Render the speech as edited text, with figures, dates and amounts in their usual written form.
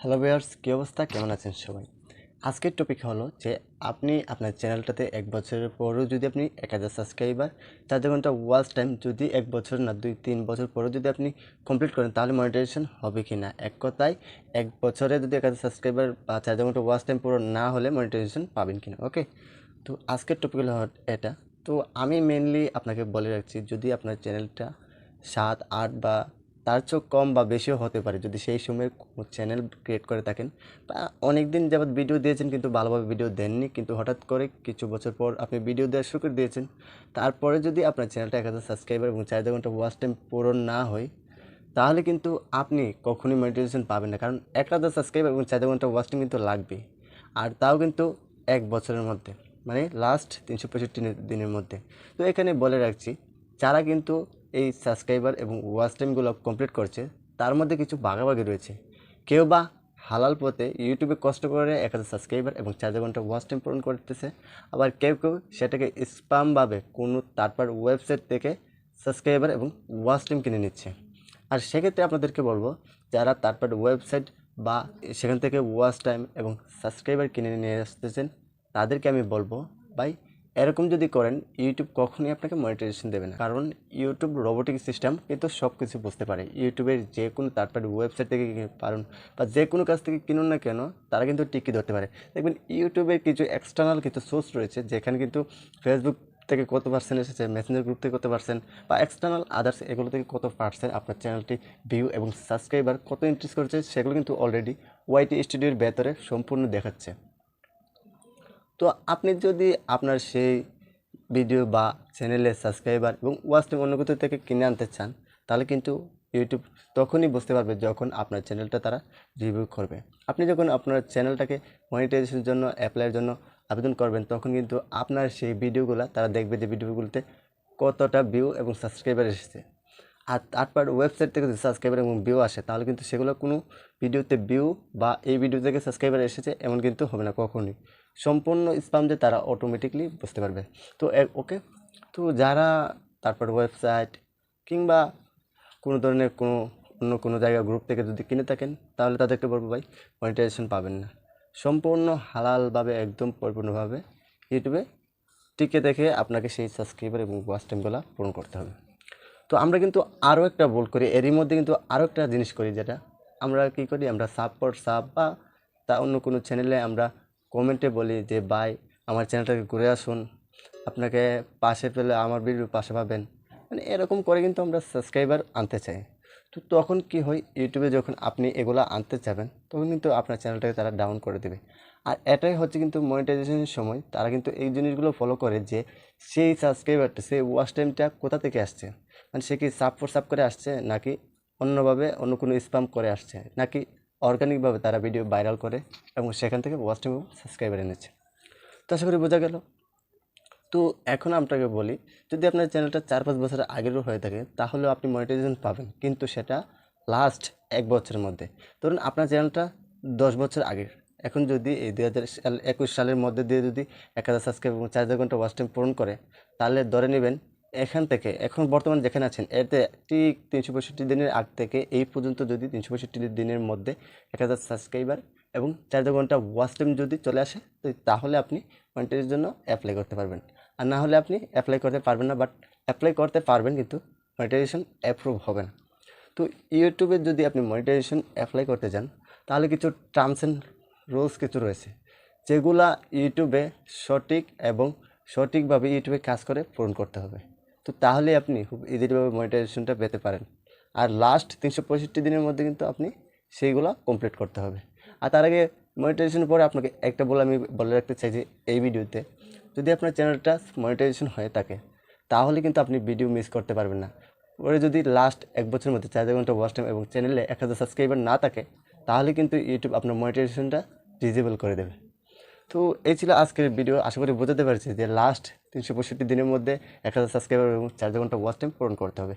Hello viewers, কী অবস্থা, কেমন আছেন সবাই? আজকের টপিক হলো যে আপনি আপনার চ্যানেলটাতে ১ বছরের পরেও যদি আপনি ১,০০০ সাবস্ক্রাইবার ৪ ঘন্টা ওয়াচ টাইম যদি ১ বছর না ২-৩ বছর পরেও যদি আপনি কমপ্লিট করেন তাহলে মনিটাইজেশন হবে কি না? এক কথায় ১ বছরে যদি ১,০০০ সাবস্ক্রাইবার বা ৪ ঘন্টা ওয়াচ টাইম পুরো না হলে মনিটাইজেশন পাবেন কিনা? ওকে? তো আজকের টপিক হলো এটা। তো আমি মেইনলি আপনাকে বলে রাখছি, যদি আপনার চ্যানেলটা ৭, ৮ বা তার চেয়েও কম বা বেশিও হতে পারে, যদি সেই সময়ে চ্যানেল ক্রিয়েট করে থাকেন বা অনেক দিন যাবৎ ভিডিও দিয়েছেন কিন্তু ভালোভাবে ভিডিও দেননি, কিন্তু হঠাৎ করে কিছু বছর পর আপনি ভিডিও দেওয়া শুরু করে দিয়েছেন, তারপরে যদি আপনার চ্যানেলটা ১,০০০ সাবস্ক্রাইবার এবং ৪ ঘন্টা ওয়াচ টাইম পূরণ না হয় তাহলে কিন্তু আপনি কখনোই মনিটাইজেশন পাবেন না। কারণ ১,০০০ সাবস্ক্রাইবার এবং ৪ ঘন্টা ওয়াচ টাইম কিন্তু লাগবেই, আর তাও কিন্তু ১ বছরের মধ্যে, মানে লাস্ট ৩৬৫ দিনের মধ্যে। তো এখানে বলে রাখছি, যারা কিন্তু এই সাবস্ক্রাইবার এবং ওয়াচ টাইমগুলো কমপ্লিট করছে তার মধ্যে কিছু ভাগাভাগি রয়েছে। কেউ বা হালাল পথে ইউটিউবে কষ্ট করে ১,০০০ সাবস্ক্রাইবার এবং ৪ ঘন্টা ওয়াচ টাইম পূরণ করতেছে, আবার কেউ কেউ সেটাকে স্প্যামভাবে কোনো তারপর ওয়েবসাইট থেকে সাবস্ক্রাইবার এবং ওয়াচ টাইম কিনে নিচ্ছে। আর সেক্ষেত্রে আপনাদেরকে বলবো, যারা তারপর ওয়েবসাইট বা সেখান থেকে ওয়াচ টাইম এবং সাবস্ক্রাইবার কিনে নিয়ে আসতেছেন তাদেরকে আমি বলবো, ভাই এরকম যদি করেন ইউটিউব কখনোই আপনাকে মনিটাইজেশন দেবে না। কারণ ইউটিউব রোবোটিক সিস্টেম, কিন্তু সব কিছু বুঝতে পারে। ইউটিউবের যে কোনো তারপর ওয়েবসাইট থেকে পারেন বা যে কোনো কাছ থেকে কিনুন না কেন, তারা কিন্তু টিকি ধরতে পারে। দেখবেন ইউটিউবের কিছু এক্সটার্নাল কিছু সোর্স রয়েছে, যেখানে কিন্তু ফেসবুক থেকে কত পার্সেন্ট এসেছে, মেসেঞ্জার গ্রুপ থেকে কত পার্সেন্ট বা এক্সটার্নাল আদার্স এগুলো থেকে কত পার্সেন্ট আপনার চ্যানেলটি ভিউ এবং সাবস্ক্রাইবার কত ইনক্রিজ করেছে, সেগুলো কিন্তু অলরেডি ওয়াইটি স্টুডিওর ভেতরে সম্পূর্ণ দেখাচ্ছে। তো আপনি যদি আপনার সেই ভিডিও বা চ্যানেলের সাবস্ক্রাইবার এবং ওয়াচ টাইম অন্য কোথাও থেকে কিনে আনতে চান, তাহলে কিন্তু ইউটিউব তখনই বুঝতে পারবে যখন আপনার চ্যানেলটা তারা রিভিউ করবে। আপনি যখন আপনার চ্যানেলটাকে মনিটাইজেশনের জন্য অ্যাপ্লাইয়ের জন্য আবেদন করবেন, তখন কিন্তু আপনার সেই ভিডিওগুলো তারা দেখবে যে ভিডিওগুলোতে কতটা ভিউ এবং সাবস্ক্রাইবার এসেছে। আর তারপর ওয়েবসাইট থেকে যদি সাবস্ক্রাইবার এবং ভিউ আসে, তাহলে কিন্তু সেগুলো কোনো ভিডিওতে ভিউ বা এই ভিডিও থেকে সাবস্ক্রাইবার এসেছে এমন কিন্তু হবে না কখনোই। সম্পূর্ণ স্প্যাম যে তারা অটোমেটিকলি বুঝতে পারবে। তো ওকে, তো যারা তারপর ওয়েবসাইট কিংবা কোনো ধরনের অন্য কোনো জায়গা গ্রুপ থেকে যদি কিনে থাকেন, তাহলে তাদেরকে বলবো, ভাই মনিটাইজেশন পাবেন না। সম্পূর্ণ হালালভাবে একদম পরিপূর্ণভাবে ইউটিউবে টিকে দেখে আপনাকে সেই সাবস্ক্রাইবার এবং ওয়াচ টাইমগুলো পূরণ করতে হবে। তো আমরা কিন্তু আরও একটা ভুল করি, এরই মধ্যে কিন্তু আরও একটা জিনিস করি, যেটা আমরা কী করি, আমরা সাব বা তা অন্য কোনো চ্যানেলে আমরা কমেন্টে বলি যে ভাই আমার চ্যানেলটাকে ঘুরে আসুন, আপনাকে পাশে পেলে আমার ভিডিও পাশে পাবেন, মানে এরকম করে কিন্তু আমরা সাবস্ক্রাইবার আনতে চাই। তো তখন কি হয়, ইউটিউবে যখন আপনি এগুলো আনতে চাবেন তখন কিন্তু আপনার চ্যানেলটাকে তারা ডাউন করে দেবে। আর এটাই হচ্ছে কিন্তু মনিটাইজেশনের সময় তারা কিন্তু এই জিনিসগুলো ফলো করে যে সেই সাবস্ক্রাইবারটা, সেই ওয়াচ টাইমটা কোথা থেকে আসছে, মানে সে কি সাব করে আসছে, নাকি অন্যভাবে অন্য কোনো স্প্যাম করে আসছে, নাকি অর্গানিকভাবে তারা ভিডিও ভাইরাল করে এবং সেখান থেকে ওয়াচ টাইম এবং সাবস্ক্রাইবার এনেছে। তো আশা করি বোঝা গেল। তো এখন আপনাকে বলি, যদি আপনার চ্যানেলটা 4-5 বছরের আগেরও হয়ে থাকে তাহলেও আপনি মনিটাইজেশন পাবেন, কিন্তু সেটা লাস্ট 1 বছরের মধ্যে। ধরুন আপনার চ্যানেলটা 10 বছর আগের, এখন যদি এই 2021 সালের মধ্যে দিয়ে যদি 1,000 সাবস্ক্রাইব এবং 4 ঘন্টা ওয়াচ টাইম পূরণ করে, তাহলে ধরে নেবেন এখান থেকে এখন বর্তমান যেখানে আছেন এতে ঠিক 365 দিনের আগ থেকে এই পর্যন্ত যদি 365 দিনের মধ্যে 1,000 সাবস্ক্রাইবার এবং 4 ঘন্টা ওয়াচ টাইম যদি চলে আসে, তো তাহলে আপনি মনিটাইজের জন্য অ্যাপ্লাই করতে পারবেন। আর না হলে আপনি অ্যাপ্লাই করতে পারবেন না, বাট অ্যাপ্লাই করতে পারবেন কিন্তু মনিটাইজেশন অ্যাপ্রুভ হবে না। তো ইউটিউবে যদি আপনি মনিটাইজেশন অ্যাপ্লাই করতে যান, তাহলে কিছু টার্মস অ্যান্ড রুলস কিছু রয়েছে, যেগুলা ইউটিউবে সঠিক এবং সঠিকভাবে ইউটিউবে কাজ করে পূরণ করতে হবে। তো তাহলে আপনি খুব ইজিলিভাবে মনিটাইজেশনটা পেতে পারেন। আর লাস্ট 365 দিনের মধ্যে কিন্তু আপনি সেইগুলো কমপ্লিট করতে হবে। আর তার আগে মনিটাইজেশনের পরে আপনাকে একটা আমি বলে রাখতে চাই যে এই ভিডিওতে, যদি আপনার চ্যানেলটা মনিটাইজেশন হয়ে থাকে তাহলে কিন্তু আপনি ভিডিও মিস করতে পারবেন না। পরে যদি লাস্ট 1 বছরের মধ্যে 4 ঘন্টা ওয়াচ টাইম এবং চ্যানেলে 1,000 সাবস্ক্রাইবার না থাকে, তাহলে কিন্তু ইউটিউব আপনার মনিটাইজেশনটা ডিজেবল করে দেবে। তো এই ছিল আজকের ভিডিও। আশা করি বোঝাতে পারছি যে লাস্ট 365 দিনের মধ্যে 1,000 সাবস্ক্রাইবার এবং 4 ঘন্টা ওয়াচ টাইম পূরণ করতে হবে।